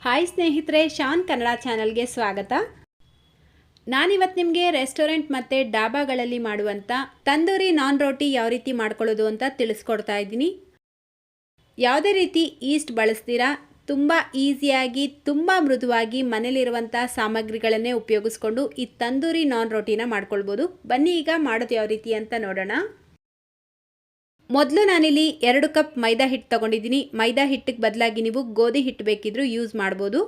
Hi ಸ್ನೇಹಿತರೆ, ಶಾನ್ ಕನ್ನಡ ಚಾನಲ್ಗೆ ಸ್ವಾಗತ. ನಾನಿವತ್ತು ನಿಮಗೆ ರೆಸ್ಟೋರೆಂಟ್ ಮತ್ತು ಡಾಬಾಗಳಲ್ಲಿ ಮಾಡುವಂಥ ತಂದೂರಿ ನಾನ್ ರೋಟಿ ಯಾವ ರೀತಿ ಮಾಡ್ಕೊಳ್ಳೋದು ಅಂತ ತಿಳಿಸ್ಕೊಡ್ತಾ ಇದ್ದೀನಿ. ಯಾವುದೇ ರೀತಿ ಈಸ್ಟ್ ಬಳಸ್ತೀರಾ, ತುಂಬ ಈಸಿಯಾಗಿ ತುಂಬ ಮೃದುವಾಗಿ ಮನೇಲಿರುವಂಥ ಸಾಮಗ್ರಿಗಳನ್ನೇ ಉಪಯೋಗಿಸ್ಕೊಂಡು ಈ ತಂದೂರಿ ನಾನ್ ರೋಟಿನ ಮಾಡ್ಕೊಳ್ಬೋದು. ಬನ್ನಿ ಈಗ ಮಾಡೋದು ಯಾವ ರೀತಿ ಅಂತ ನೋಡೋಣ. ಮೊದಲು ನಾನಿಲ್ಲಿ 2 ಕಪ್ ಮೈದಾ ಹಿಟ್ಟು ತೊಗೊಂಡಿದ್ದೀನಿ. ಮೈದಾ ಹಿಟ್ಟಿಗೆ ಬದಲಾಗಿ ನೀವು ಗೋಧಿ ಹಿಟ್ಟು ಬೇಕಿದ್ರೂ ಯೂಸ್ ಮಾಡ್ಬೋದು.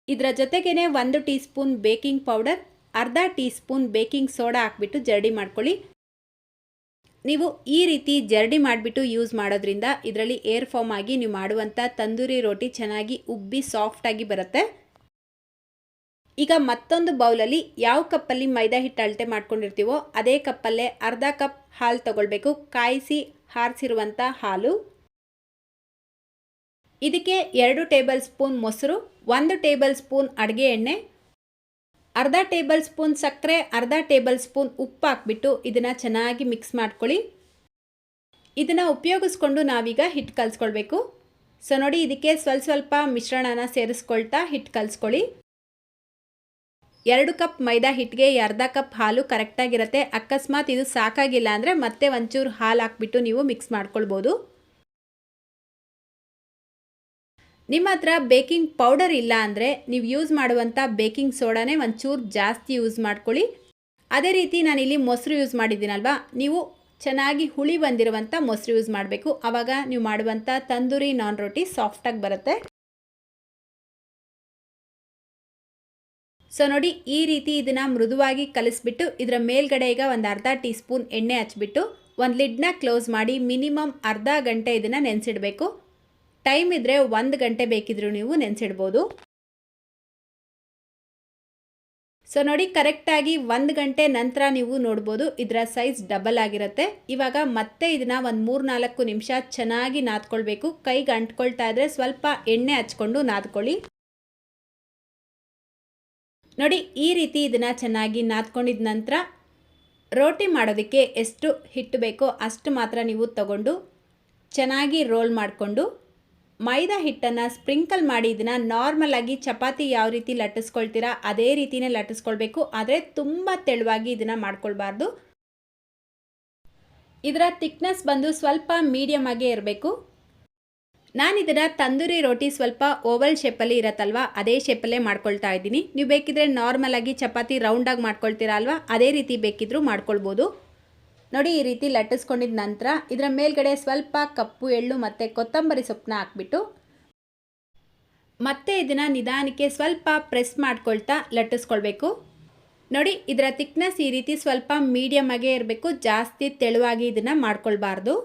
ಇದರ ಜೊತೆಗೇ 1 ಟೀ ಸ್ಪೂನ್ ಬೇಕಿಂಗ್ ಪೌಡರ್, ಅರ್ಧ ಟೀ ಸ್ಪೂನ್ ಬೇಕಿಂಗ್ ಸೋಡಾ ಹಾಕ್ಬಿಟ್ಟು ಜರಡಿ ಮಾಡ್ಕೊಳ್ಳಿ. ನೀವು ಈ ರೀತಿ ಜರಡಿ ಮಾಡಿಬಿಟ್ಟು ಯೂಸ್ ಮಾಡೋದ್ರಿಂದ ಇದರಲ್ಲಿ ಏರ್ ಫಾರ್ಮ್ ಆಗಿ ನೀವು ಮಾಡುವಂಥ ತಂದೂರಿ ರೋಟಿ ಚೆನ್ನಾಗಿ ಉಬ್ಬಿ ಸಾಫ್ಟಾಗಿ ಬರುತ್ತೆ. ಈಗ ಮತ್ತೊಂದು ಬೌಲಲ್ಲಿ ಯಾವ ಕಪ್ಪಲ್ಲಿ ಮೈದಾ ಹಿಟ್ಟು ಅಳತೆ ಮಾಡ್ಕೊಂಡಿರ್ತೀವೋ ಅದೇ ಕಪ್ಪಲ್ಲೇ ಅರ್ಧ ಕಪ್ ಹಾಲು ತಗೊಳ್ಬೇಕು. ಕಾಯಿಸಿ ಹಾರಿಸಿರುವಂಥ ಹಾಲು. ಇದಕ್ಕೆ 2 ಟೇಬಲ್ ಸ್ಪೂನ್ ಮೊಸರು, 1 ಟೇಬಲ್ ಸ್ಪೂನ್ ಅಡುಗೆ ಎಣ್ಣೆ, ಅರ್ಧ ಟೇಬಲ್ ಸ್ಪೂನ್ ಸಕ್ಕರೆ, ಅರ್ಧ ಟೇಬಲ್ ಸ್ಪೂನ್ ಉಪ್ಪು ಹಾಕ್ಬಿಟ್ಟು ಇದನ್ನು ಚೆನ್ನಾಗಿ ಮಿಕ್ಸ್ ಮಾಡ್ಕೊಳ್ಳಿ. ಇದನ್ನು ಉಪಯೋಗಿಸ್ಕೊಂಡು ನಾವೀಗ ಹಿಟ್ಟು ಕಲಿಸ್ಕೊಳ್ಬೇಕು. ಸೊ ನೋಡಿ, ಇದಕ್ಕೆ ಸ್ವಲ್ಪ ಮಿಶ್ರಣನ ಸೇರಿಸ್ಕೊಳ್ತಾ ಹಿಟ್ಟು ಕಲಿಸ್ಕೊಳ್ಳಿ. 2 ಕಪ್ ಮೈದಾ ಹಿಟ್ಟಿಗೆ ಅರ್ಧ ಕಪ್ ಹಾಲು ಕರೆಕ್ಟಾಗಿರುತ್ತೆ. ಅಕಸ್ಮಾತ್ ಇದು ಸಾಕಾಗಿಲ್ಲ ಅಂದರೆ ಮತ್ತೆ ಒಂಚೂರು ಹಾಲು ಹಾಕ್ಬಿಟ್ಟು ನೀವು ಮಿಕ್ಸ್ ಮಾಡ್ಕೊಳ್ಬೋದು. ನಿಮ್ಮ ಹತ್ರ ಬೇಕಿಂಗ್ ಪೌಡರ್ ಇಲ್ಲ ಅಂದರೆ ನೀವು ಯೂಸ್ ಮಾಡುವಂಥ ಬೇಕಿಂಗ್ ಸೋಡಾನೇ ಒಂಚೂರು ಜಾಸ್ತಿ ಯೂಸ್ ಮಾಡ್ಕೊಳ್ಳಿ. ಅದೇ ರೀತಿ ನಾನಿಲ್ಲಿ ಮೊಸರು ಯೂಸ್ ಮಾಡಿದ್ದೀನಲ್ವಾ, ನೀವು ಚೆನ್ನಾಗಿ ಹುಳಿ ಬಂದಿರುವಂಥ ಮೊಸರು ಯೂಸ್ ಮಾಡಬೇಕು. ಆವಾಗ ನೀವು ಮಾಡುವಂಥ ತಂದೂರಿ ನಾನ್ ರೋಟಿ ಸಾಫ್ಟಾಗಿ ಬರುತ್ತೆ. ಸೊ ನೋಡಿ, ಈ ರೀತಿ ಇದನ್ನು ಮೃದುವಾಗಿ ಕಲಿಸ್ಬಿಟ್ಟು ಇದರ ಮೇಲ್ಗಡೆ ಈಗ ಒಂದು ಅರ್ಧ ಟೀ ಸ್ಪೂನ್ ಎಣ್ಣೆ ಹಚ್ಬಿಟ್ಟು ಒಂದು ಲಿಡ್ನ ಕ್ಲೋಸ್ ಮಾಡಿ ಮಿನಿಮಮ್ ಅರ್ಧ ಗಂಟೆ ಇದನ್ನು ನೆನೆಸಿಡಬೇಕು. ಟೈಮ್ ಇದ್ದರೆ 1 ಗಂಟೆ ಬೇಕಿದ್ರೂ ನೀವು ನೆನೆಸಿಡ್ಬೋದು. ಸೊ ನೋಡಿ, ಕರೆಕ್ಟಾಗಿ 1 ಗಂಟೆ ನಂತರ ನೀವು ನೋಡ್ಬೋದು ಇದರ ಸೈಜ್ ಡಬಲ್ ಆಗಿರುತ್ತೆ. ಇವಾಗ ಮತ್ತೆ ಇದನ್ನು ಒಂದು 3-4 ನಿಮಿಷ ಚೆನ್ನಾಗಿ ನಾದ್ಕೊಳ್ಬೇಕು. ಕೈಗೆ ಅಂಟ್ಕೊಳ್ತಾ ಇದ್ದರೆ ಸ್ವಲ್ಪ ಎಣ್ಣೆ ಹಚ್ಕೊಂಡು ನಾದ್ಕೊಳ್ಳಿ. ನೋಡಿ, ಈ ರೀತಿ ಇದನ್ನು ಚೆನ್ನಾಗಿ ನಾದ್ಕೊಂಡಿದ ನಂತರ ರೋಟಿ ಮಾಡೋದಕ್ಕೆ ಎಷ್ಟು ಹಿಟ್ಟು ಬೇಕೋ ಅಷ್ಟು ಮಾತ್ರ ನೀವು ತಗೊಂಡು ಚೆನ್ನಾಗಿ ರೋಲ್ ಮಾಡಿಕೊಂಡು ಮೈದಾ ಹಿಟ್ಟನ್ನು ಸ್ಪ್ರಿಂಕಲ್ ಮಾಡಿ ಇದನ್ನು ನಾರ್ಮಲಾಗಿ ಚಪಾತಿ ಯಾವ ರೀತಿ ಲಟ್ಟಿಸ್ಕೊಳ್ತೀರಾ ಅದೇ ರೀತಿಯೇ ಲಟ್ಟಿಸ್ಕೊಳ್ಬೇಕು. ಆದರೆ ತುಂಬ ತೆಳುವಾಗಿ ಇದನ್ನು ಮಾಡ್ಕೊಳ್ಬಾರ್ದು. ಇದರ ಥಿಕ್ನೆಸ್ ಬಂದು ಸ್ವಲ್ಪ ಮೀಡಿಯಮ್ ಆಗೇ ಇರಬೇಕು. ನಾನಿದನ್ನು ತಂದೂರಿ ರೋಟಿ ಸ್ವಲ್ಪ ಓವಲ್ ಶೇಪಲ್ಲಿ ಇರತ್ತಲ್ವ, ಅದೇ ಶೇಪಲ್ಲೇ ಮಾಡ್ಕೊಳ್ತಾ ಇದ್ದೀನಿ. ನೀವು ಬೇಕಿದ್ರೆ ನಾರ್ಮಲಾಗಿ ಚಪಾತಿ ರೌಂಡಾಗಿ ಮಾಡ್ಕೊಳ್ತೀರಾ ಅಲ್ವಾ, ಅದೇ ರೀತಿ ಬೇಕಿದ್ರೂ ಮಾಡ್ಕೊಳ್ಬೋದು. ನೋಡಿ, ಈ ರೀತಿ ಲಟ್ಟಿಸ್ಕೊಂಡಿದ ನಂತರ ಇದರ ಮೇಲ್ಗಡೆ ಸ್ವಲ್ಪ ಕಪ್ಪು ಎಳ್ಳು ಮತ್ತು ಕೊತ್ತಂಬರಿ ಸೊಪ್ಪನ್ನ ಹಾಕ್ಬಿಟ್ಟು ಮತ್ತೆ ಇದನ್ನು ನಿಧಾನಕ್ಕೆ ಸ್ವಲ್ಪ ಪ್ರೆಸ್ ಮಾಡ್ಕೊಳ್ತಾ ಲಟ್ಟಿಸ್ಕೊಳ್ಬೇಕು. ನೋಡಿ, ಇದರ ಥಿಕ್ನೆಸ್ ಈ ರೀತಿ ಸ್ವಲ್ಪ ಮೀಡಿಯಮ್ ಆಗೇ ಇರಬೇಕು, ಜಾಸ್ತಿ ತೆಳುವಾಗಿ ಇದನ್ನು ಮಾಡ್ಕೊಳ್ಬಾರ್ದು.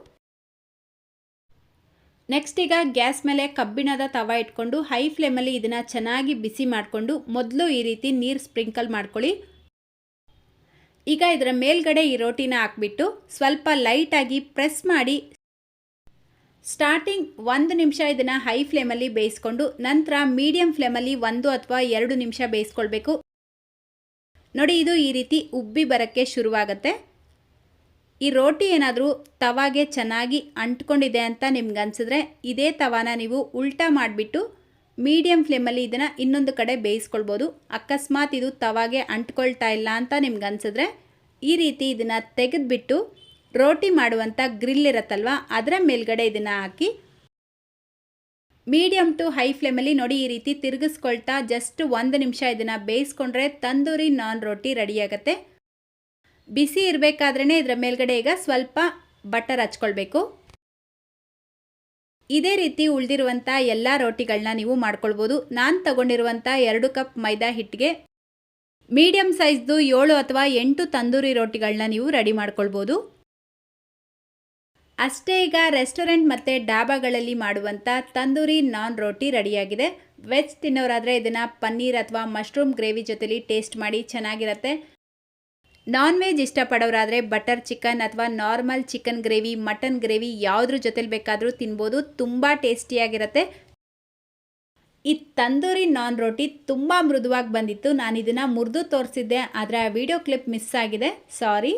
ನೆಕ್ಸ್ಟ್ ಈಗ ಗ್ಯಾಸ್ ಮೇಲೆ ಕಬ್ಬಿಣದ ತವ ಇಟ್ಕೊಂಡು ಹೈ ಫ್ಲೇಮಲ್ಲಿ ಇದನ್ನು ಚೆನ್ನಾಗಿ ಬಿಸಿ ಮಾಡಿಕೊಂಡು ಮೊದಲು ಈ ರೀತಿ ನೀರು ಸ್ಪ್ರಿಂಕಲ್ ಮಾಡ್ಕೊಳ್ಳಿ. ಈಗ ಇದರ ಮೇಲ್ಗಡೆ ಈ ರೋಟಿನ ಹಾಕ್ಬಿಟ್ಟು ಸ್ವಲ್ಪ ಲೈಟಾಗಿ ಪ್ರೆಸ್ ಮಾಡಿ ಸ್ಟಾರ್ಟಿಂಗ್ 1 ನಿಮಿಷ ಇದನ್ನು ಹೈ ಫ್ಲೇಮಲ್ಲಿ ಬೇಯಿಸ್ಕೊಂಡು ನಂತರ ಮೀಡಿಯಮ್ ಫ್ಲೇಮಲ್ಲಿ 1 ಅಥವಾ 2 ನಿಮಿಷ ಬೇಯಿಸ್ಕೊಳ್ಬೇಕು. ನೋಡಿ, ಇದು ಈ ರೀತಿ ಉಬ್ಬಿ ಬರೋಕ್ಕೆ ಶುರುವಾಗುತ್ತೆ. ಈ ರೋಟಿ ಏನಾದರೂ ತವಾಗೆ ಚೆನ್ನಾಗಿ ಅಂಟ್ಕೊಂಡಿದೆ ಅಂತ ನಿಮ್ಗೆ ಅನಿಸಿದ್ರೆ ಇದೇ ತವಾನ ನೀವು ಉಲ್ಟಾ ಮಾಡಿಬಿಟ್ಟು ಮೀಡಿಯಮ್ ಫ್ಲೇಮಲ್ಲಿ ಇದನ್ನು ಇನ್ನೊಂದು ಕಡೆ ಬೇಯಿಸ್ಕೊಳ್ಬೋದು. ಅಕಸ್ಮಾತ್ ಇದು ತವಾಗೆ ಅಂಟ್ಕೊಳ್ತಾ ಇಲ್ಲ ಅಂತ ನಿಮ್ಗೆ ಅನಿಸಿದ್ರೆ ಈ ರೀತಿ ಇದನ್ನು ತೆಗೆದುಬಿಟ್ಟು ರೋಟಿ ಮಾಡುವಂಥ ಗ್ರಿಲ್ ಇರುತ್ತಲ್ವ ಅದರ ಮೇಲ್ಗಡೆ ಇದನ್ನು ಹಾಕಿ ಮೀಡಿಯಮ್ ಟು ಹೈ ಫ್ಲೇಮಲ್ಲಿ ನೋಡಿ ಈ ರೀತಿ ತಿರುಗಿಸ್ಕೊಳ್ತಾ ಜಸ್ಟ್ 1 ನಿಮಿಷ ಇದನ್ನು ಬೇಯಿಸ್ಕೊಂಡ್ರೆ ತಂದೂರಿ ನಾನ್ ರೋಟಿ ರೆಡಿಯಾಗುತ್ತೆ. ಬಿಸಿ ಇರಬೇಕಾದ್ರೇ ಇದರ ಮೇಲ್ಗಡೆ ಈಗ ಸ್ವಲ್ಪ ಬಟರ್ ಹಚ್ಕೊಳ್ಬೇಕು. ಇದೇ ರೀತಿ ಉಳಿದಿರುವಂಥ ಎಲ್ಲ ರೋಟಿಗಳನ್ನ ನೀವು ಮಾಡ್ಕೊಳ್ಬೋದು. ನಾನು ತಗೊಂಡಿರುವಂಥ 2 ಕಪ್ ಮೈದಾ ಹಿಟ್ಟಿಗೆ ಮೀಡಿಯಮ್ ಸೈಜ್ದು 7 ಅಥವಾ 8 ತಂದೂರಿ ರೋಟಿಗಳನ್ನ ನೀವು ರೆಡಿ ಮಾಡ್ಕೊಳ್ಬೋದು. ಅಷ್ಟೇ, ಈಗ ರೆಸ್ಟೋರೆಂಟ್ ಮತ್ತು ಡಾಬಾಗಳಲ್ಲಿ ಮಾಡುವಂಥ ತಂದೂರಿ ನಾನ್ ರೋಟಿ ರೆಡಿಯಾಗಿದೆ. ವೆಜ್ ತಿನ್ನೋರಾದರೆ ಇದನ್ನು ಪನ್ನೀರ್ ಅಥವಾ ಮಶ್ರೂಮ್ ಗ್ರೇವಿ ಜೊತೆಲಿ ಟೇಸ್ಟ್ ಮಾಡಿ, ಚೆನ್ನಾಗಿರುತ್ತೆ. ನಾನ್ ವೆಜ್ ಇಷ್ಟಪಡೋರಾದರೆ ಬಟರ್ ಚಿಕನ್ ಅಥವಾ normal chicken gravy, mutton gravy ಯಾವುದ್ರ ಜೊತೆಲಿ ಬೇಕಾದರೂ ತಿನ್ಬೋದು. ತುಂಬ ಟೇಸ್ಟಿಯಾಗಿರುತ್ತೆ. ಈ ತಂದೂರಿ ನಾನ್ ರೋಟಿ ತುಂಬ ಮೃದುವಾಗಿ ಬಂದಿತ್ತು. ನಾನು ಇದನ್ನು ಮುರಿದು ತೋರಿಸಿದ್ದೆ, ಆದರೆ ಆ ವಿಡಿಯೋ ಕ್ಲಿಪ್ ಮಿಸ್ ಆಗಿದೆ, ಸಾರಿ.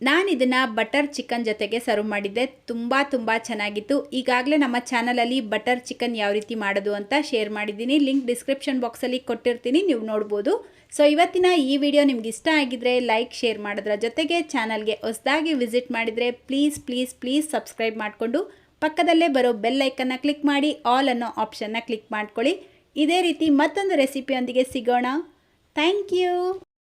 ನಾನು ಇದನ್ನು ಬಟರ್ ಚಿಕನ್ ಜೊತೆಗೆ ಸರ್ವ್ ಮಾಡಿದ್ದೆ. ತುಂಬ ಚೆನ್ನಾಗಿತ್ತು. ಈಗಾಗಲೇ ನಮ್ಮ ಚಾನಲಲ್ಲಿ ಬಟರ್ ಚಿಕನ್ ಯಾವ ರೀತಿ ಮಾಡೋದು ಅಂತ ಶೇರ್ ಮಾಡಿದ್ದೀನಿ. ಲಿಂಕ್ ಡಿಸ್ಕ್ರಿಪ್ಷನ್ ಬಾಕ್ಸಲ್ಲಿ ಕೊಟ್ಟಿರ್ತೀನಿ, ನೀವು ನೋಡ್ಬೋದು. ಸೊ ಇವತ್ತಿನ ಈ ವಿಡಿಯೋ ನಿಮ್ಗೆ ಇಷ್ಟ ಆಗಿದ್ರೆ ಲೈಕ್ ಶೇರ್ ಮಾಡೋದ್ರ ಜೊತೆಗೆ ಚಾನಲ್ಗೆ ಹೊಸದಾಗಿ ವಿಸಿಟ್ ಮಾಡಿದರೆ ಪ್ಲೀಸ್ ಸಬ್ಸ್ಕ್ರೈಬ್ ಮಾಡಿಕೊಂಡು ಪಕ್ಕದಲ್ಲೇ ಬರೋ ಬೆಲ್ ಐಕನ್ನ ಕ್ಲಿಕ್ ಮಾಡಿ ಆಲ್ ಅನ್ನೋ ಆಪ್ಷನ್ನ ಕ್ಲಿಕ್ ಮಾಡ್ಕೊಳ್ಳಿ. ಇದೇ ರೀತಿ ಮತ್ತೊಂದು ರೆಸಿಪಿಯೊಂದಿಗೆ ಸಿಗೋಣ. Thank you.